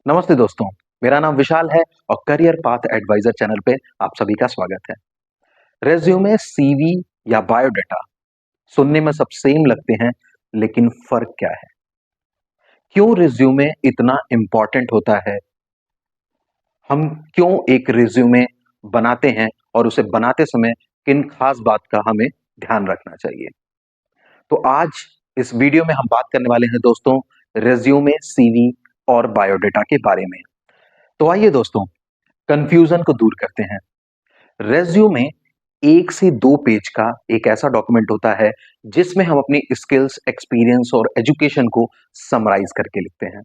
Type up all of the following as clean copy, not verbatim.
नमस्ते दोस्तों, मेरा नाम विशाल है और करियर पाथ एडवाइजर चैनल पे आप सभी का स्वागत है। रेज्यूमे, सीवी या बायोडाटा सुनने में सब सेम लगते हैं, लेकिन फर्क क्या है? क्यों रिज्यूमे इतना इंपॉर्टेंट होता है? हम क्यों एक रिज्यूमे बनाते हैं और उसे बनाते समय किन खास बात का हमें ध्यान रखना चाहिए? तो आज इस वीडियो में हम बात करने वाले हैं दोस्तों, रेज्यूमे, सीवी और बायोडाटा के बारे में। तो आइए दोस्तों, कंफ्यूजन को दूर करते हैं। रेज्यूमे 1 से 2 पेज का एक ऐसा डॉक्यूमेंट होता है जिसमें हम अपनी स्किल्स, एक्सपीरियंस और एजुकेशन को समराइज करके लिखते हैं।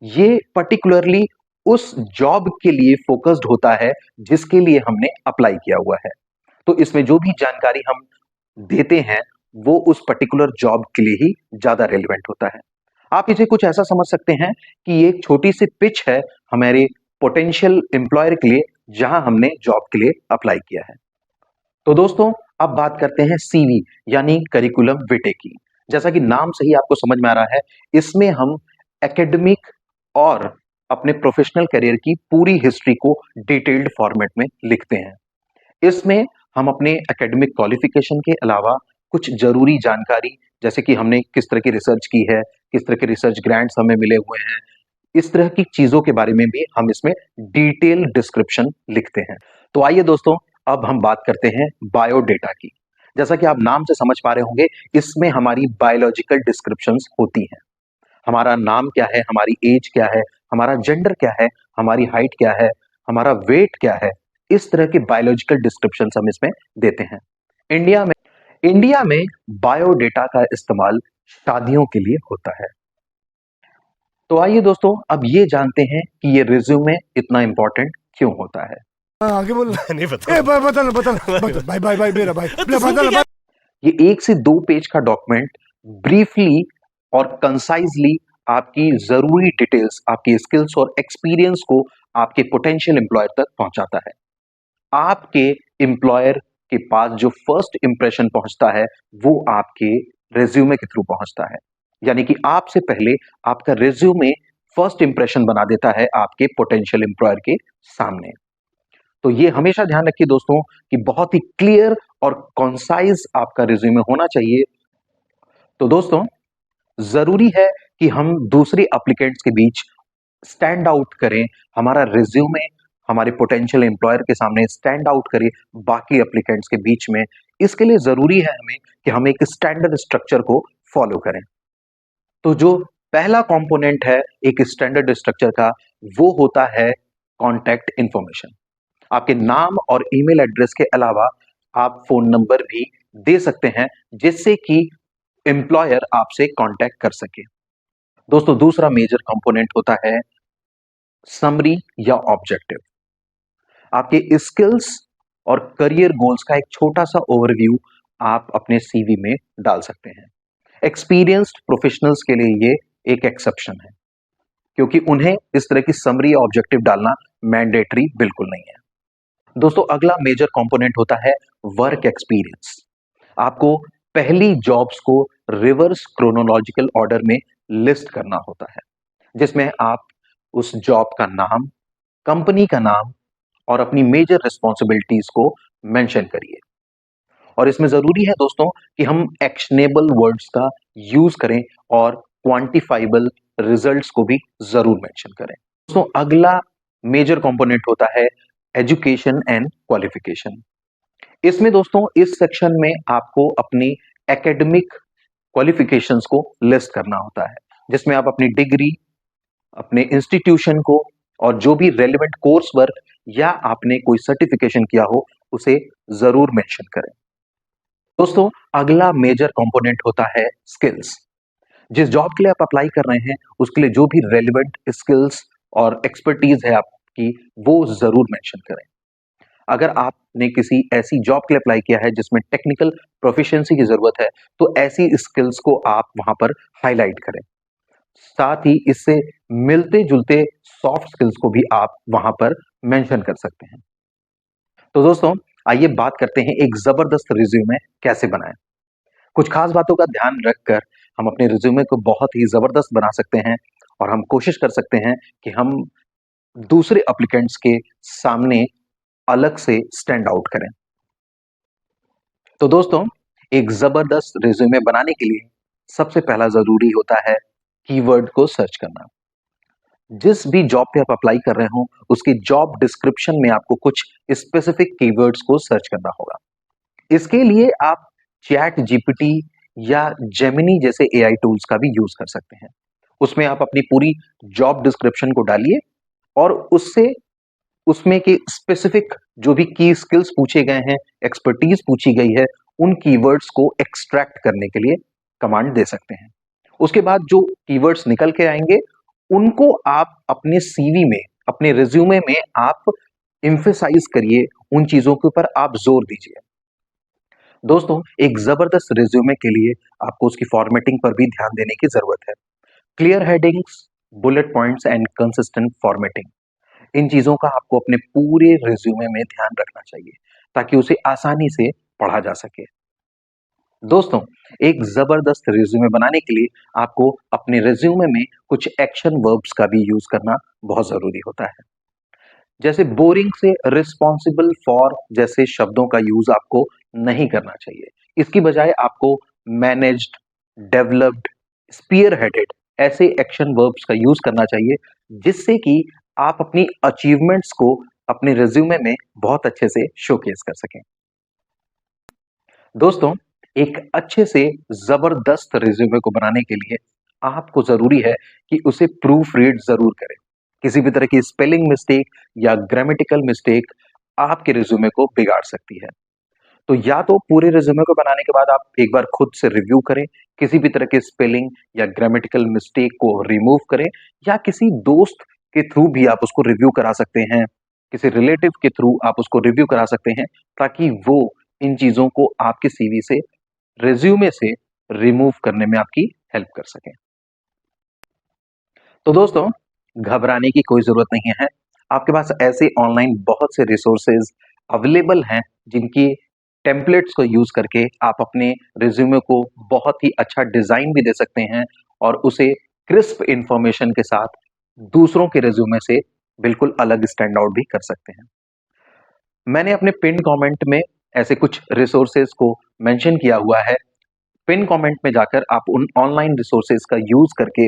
ये पर्टिकुलरली उस जॉब के लिए फोकस्ड होता है जिसके लिए हमने अप्लाई किया हुआ है। तो इसमें जो भी जानकारी हम देते हैं वो उस पर्टिकुलर जॉब के लिए ही ज्यादा रेलिवेंट होता है। आप इसे कुछ ऐसा समझ सकते हैं कि ये एक छोटी सी पिच है हमारे पोटेंशियल एम्प्लॉयर के लिए जहां हमने जॉब के लिए अप्लाई किया है। तो दोस्तों, अब बात करते हैं सीवी यानी करिकुलम विटे की। जैसा कि नाम से ही आपको समझ में आ रहा है, इसमें हम एकेडमिक और अपने प्रोफेशनल करियर की पूरी हिस्ट्री को डिटेल्ड फॉर्मेट में लिखते हैं। इसमें हम अपने एकेडमिक क्वालिफिकेशन के अलावा कुछ जरूरी जानकारी, जैसे कि हमने किस तरह की रिसर्च की है, किस तरह के रिसर्च ग्रांट्स हमें मिले हुए हैं, इस तरह की चीजों के बारे में भी हम इसमें डिटेल डिस्क्रिप्शन लिखते हैं। तो आइए दोस्तों, अब हम बात करते हैं बायोडेटा की। जैसा कि आप नाम से समझ पा रहे होंगे, इसमें हमारी बायोलॉजिकल डिस्क्रिप्शंस होती हैं। हमारा नाम क्या है, हमारी एज क्या है, हमारा जेंडर क्या है, हमारी हाइट क्या है, हमारा वेट क्या है, इस तरह के बायोलॉजिकल डिस्क्रिप्शंस हम इसमें देते हैं। इंडिया में इंडिया में बायोडेटा का इस्तेमाल शादियों के लिए होता है। तो आइए दोस्तों, अब ये जानते हैं कि ये रिज्यूमे इतना इंपॉर्टेंट क्यों होता है। आगे बोल। नहीं पता। बता भाई भाई भाई मेरा भाई बता। ये 1 से 2 पेज का डॉक्यूमेंट ब्रीफली और कंसाइजली आपकी जरूरी डिटेल्स, आपकी स्किल्स और एक्सपीरियंस को आपके पोटेंशियल एम्प्लॉयर तक पहुंचाता है। आपके एम्प्लॉयर के पास जो फर्स्ट इंप्रेशन पहुंचता है वो आपके रेज्यूमे के थ्रू पहुंचता है। यानी कि आपसे पहले आपका रेज्यूमे फर्स्ट इंप्रेशन बना देता है आपके पोटेंशियल एम्प्लॉयर के सामने। तो ये हमेशा ध्यान रखिए दोस्तों कि बहुत ही क्लियर और कॉन्साइज आपका रिज्यूमे होना चाहिए। तो दोस्तों, जरूरी है कि हम दूसरे एप्लीकेंट्स के बीच स्टैंड आउट करें, हमारा रिज्यूमे हमारे पोटेंशियल एम्प्लॉयर के सामने स्टैंड आउट करे बाकी एप्लीकेंट्स के बीच में। इसके लिए जरूरी है हमें कि हम एक स्टैंडर्ड स्ट्रक्चर को फॉलो करें। तो जो पहला कंपोनेंट है एक स्टैंडर्ड स्ट्रक्चर का, वो होता है कॉन्टैक्ट इंफॉर्मेशन। आपके नाम और ईमेल एड्रेस के अलावा आप फोन नंबर भी दे सकते हैं जिससे कि एम्प्लॉयर आपसे कांटेक्ट कर सके। दोस्तों, दूसरा मेजर कंपोनेंट होता है समरी या ऑब्जेक्टिव। आपके स्किल्स और करियर गोल्स का एक छोटा सा ओवरव्यू आप अपने सीवी में डाल सकते हैं। एक्सपीरियंस्ड प्रोफेशनल्स के लिए ये एक एक्सेप्शन है, क्योंकि उन्हें इस तरह की समरी या ऑब्जेक्टिव डालना मैंडेटरी बिल्कुल नहीं है। दोस्तों, अगला मेजर कंपोनेंट होता है वर्क एक्सपीरियंस। आपको पहली जॉब्स को रिवर्स क्रोनोलॉजिकल ऑर्डर में लिस्ट करना होता है, जिसमें आप उस जॉब का नाम, कंपनी का नाम और अपनी मेजर रिस्पॉन्सिबिलिटीज को मेंशन करिए। और इसमें जरूरी है दोस्तों कि हम एक्शनेबल वर्ड्स का यूज करें और क्वांटिफाइबल रिजल्ट्स को भी जरूर मेंशन करें। दोस्तों, अगला मेजर कंपोनेंट होता है एजुकेशन एंड क्वालिफिकेशन। इसमें दोस्तों इस सेक्शन में आपको अपनी एकेडमिक क्वालिफिकेशंस को लिस्ट करना होता है, जिसमें आप अपनी डिग्री, अपने इंस्टीट्यूशन को और जो भी रेलेवेंट कोर्स वर्क या आपने कोई सर्टिफिकेशन किया हो उसे जरूर मेंशन करें। दोस्तों, अगला मेजर कंपोनेंट होता है स्किल्स। जिस जॉब के लिए आप अप्लाई कर रहे हैं उसके लिए जो भी रेलेवेंट स्किल्स और एक्सपर्टीज है आपकी, वो जरूर मेंशन करें। अगर आपने किसी ऐसी जॉब के लिए अप्लाई किया है जिसमें टेक्निकल प्रोफिशिएंसी की जरूरत है तो ऐसी स्किल्स को आप वहां पर हाईलाइट करें। साथ ही इससे मिलते जुलते सॉफ्ट स्किल्स को भी आप वहां पर मेंशन कर सकते हैं। तो दोस्तों, आइए बात करते हैं एक जबरदस्त रिज्यूमे कैसे बनाएं। कुछ खास बातों का ध्यान रखकर हम अपने रिज्यूमे को बहुत ही जबरदस्त बना सकते हैं और हम कोशिश कर सकते हैं कि हम दूसरे एप्लीकेंट्स के सामने अलग से स्टैंड आउट करें। तो दोस्तों, एक जबरदस्त रिज्यूमे बनाने के लिए सबसे पहला जरूरी होता है कीवर्ड को सर्च करना। जिस भी जॉब पे आप अप्लाई कर रहे हो उसकी जॉब डिस्क्रिप्शन में आपको कुछ स्पेसिफिक कीवर्ड्स को सर्च करना होगा। इसके लिए आप चैट जीपीटी या जेमिनी जैसे एआई टूल्स का भी यूज कर सकते हैं। उसमें आप अपनी पूरी जॉब डिस्क्रिप्शन को डालिए और उससे उसमें के स्पेसिफिक जो भी की स्किल्स पूछे गए हैं, एक्सपर्टीज पूछी गई है, उन कीवर्ड्स को एक्सट्रैक्ट करने के लिए कमांड दे सकते हैं। उसके बाद जो कीवर्ड्स निकल के आएंगे उनको आप अपने सीवी में, अपने रिज्यूमे में आप एम्फेसाइज करिए, उन चीजों के ऊपर आप जोर दीजिए। दोस्तों, एक जबरदस्त रिज्यूमे के लिए आपको उसकी फॉर्मेटिंग पर भी ध्यान देने की जरूरत है। Clear headings, bullet points and consistent formatting, इन चीजों का आपको अपने पूरे रिज्यूमे में ध्यान रखना चाहिए ताकि उसे आसानी से पढ़ा जा सके। दोस्तों, एक जबरदस्त रिज्यूमे बनाने के लिए आपको अपने रिज्यूमे में कुछ एक्शन वर्ब्स का भी यूज करना बहुत जरूरी होता है। जैसे बोरिंग से रिस्पॉन्सिबल फॉर जैसे शब्दों का यूज आपको नहीं करना चाहिए। इसकी बजाय आपको मैनेज्ड, डेवलप्ड, स्पीयर हेडेड ऐसे एक्शन वर्ब्स का यूज करना चाहिए जिससे कि आप अपनी अचीवमेंट्स को अपने रिज्यूमे में बहुत अच्छे से शोकेस कर सकें। दोस्तों, एक अच्छे से जबरदस्त रिज्यूमे को बनाने के लिए आपको जरूरी है कि उसे प्रूफ रीड जरूर करें। किसी भी तरह की स्पेलिंग मिस्टेक या ग्रामेटिकल मिस्टेक आपके रिज्यूमे को बिगाड़ सकती है। तो या तो पूरे रिज्यूमे को बनाने के बाद आप एक बार खुद से रिव्यू करें, किसी भी तरह के स्पेलिंग या ग्रामेटिकल मिस्टेक को रिमूव करें, या किसी दोस्त के थ्रू भी आप उसको रिव्यू करा सकते हैं, किसी रिलेटिव के थ्रू आप उसको रिव्यू करा सकते हैं ताकि वो इन चीजों को आपके सीवी से, रिज्यूमे से रिमूव करने में आपकी हेल्प कर सकें। तो दोस्तों, घबराने की कोई जरूरत नहीं है। आपके पास ऐसे ऑनलाइन बहुत से रिसोर्सेज अवेलेबल हैं जिनकी टेम्पलेट्स को यूज करके आप अपने रिज्यूमे को बहुत ही अच्छा डिजाइन भी दे सकते हैं और उसे क्रिस्प इंफॉर्मेशन के साथ दूसरों के रिज्यूमे से बिल्कुल अलग स्टैंड आउट भी कर सकते हैं। मैंने अपने पिन कमेंट में ऐसे कुछ रिसोर्सेज को मेंशन किया हुआ है। पिन कमेंट में जाकर आप उन ऑनलाइन रिसोर्सेज का यूज करके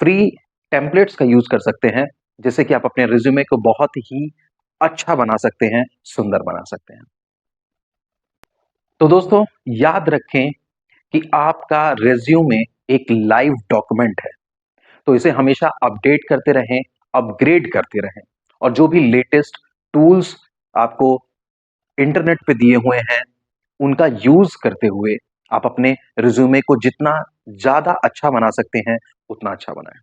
फ्री टेम्पलेट्स का यूज कर सकते हैं जिससे कि आप अपने रिज्यूमे को बहुत ही अच्छा बना सकते हैं, सुंदर बना सकते हैं। तो दोस्तों, याद रखें कि आपका रिज्यूमे एक लाइव डॉक्यूमेंट है, तो इसे हमेशा अपडेट करते रहें, अपग्रेड करते रहें और जो भी लेटेस्ट टूल्स आपको इंटरनेट पे दिए हुए हैं उनका यूज करते हुए आप अपने रिज्यूमे को जितना ज्यादा अच्छा बना सकते हैं उतना अच्छा बनाएं।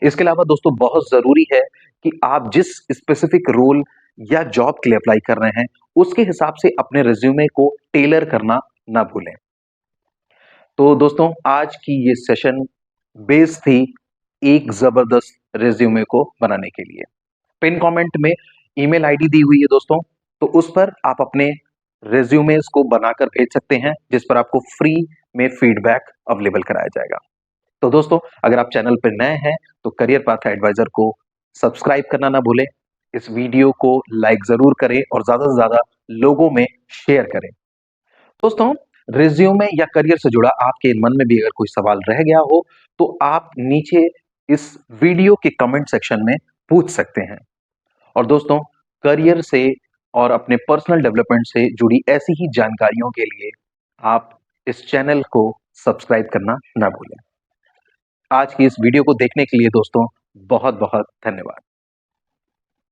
इसके अलावा दोस्तों, बहुत जरूरी है कि आप जिस स्पेसिफिक रोल या जॉब के लिए अप्लाई कर रहे हैं उसके हिसाब से अपने रिज्यूमे को टेलर करना ना भूलें। तो दोस्तों, आज की ये सेशन बेस थी एक जबरदस्त रिज्यूमे को बनाने के लिए। पिन कमेंट में ईमेल आईडी दी हुई है दोस्तों, तो उस पर आप अपने रिज्यूमेस को बनाकर भेज सकते हैं जिस पर आपको फ्री में फीडबैक अवेलेबल कराया जाएगा। तो दोस्तों, अगर आप चैनल पर नए हैं तो करियर पाथ एडवाइजर को सब्सक्राइब करना ना भूलें, इस वीडियो को लाइक जरूर करें और ज्यादा से ज्यादा लोगों में शेयर करें। दोस्तों, रिज्यूमे या करियर से जुड़ा आपके मन में भी अगर कोई सवाल रह गया हो तो आप नीचे इस वीडियो के कमेंट सेक्शन में पूछ सकते हैं। और दोस्तों, करियर से और अपने पर्सनल डेवलपमेंट से जुड़ी ऐसी ही जानकारियों के लिए आप इस चैनल को सब्सक्राइब करना ना भूलें। आज की इस वीडियो को देखने के लिए दोस्तों बहुत बहुत धन्यवाद।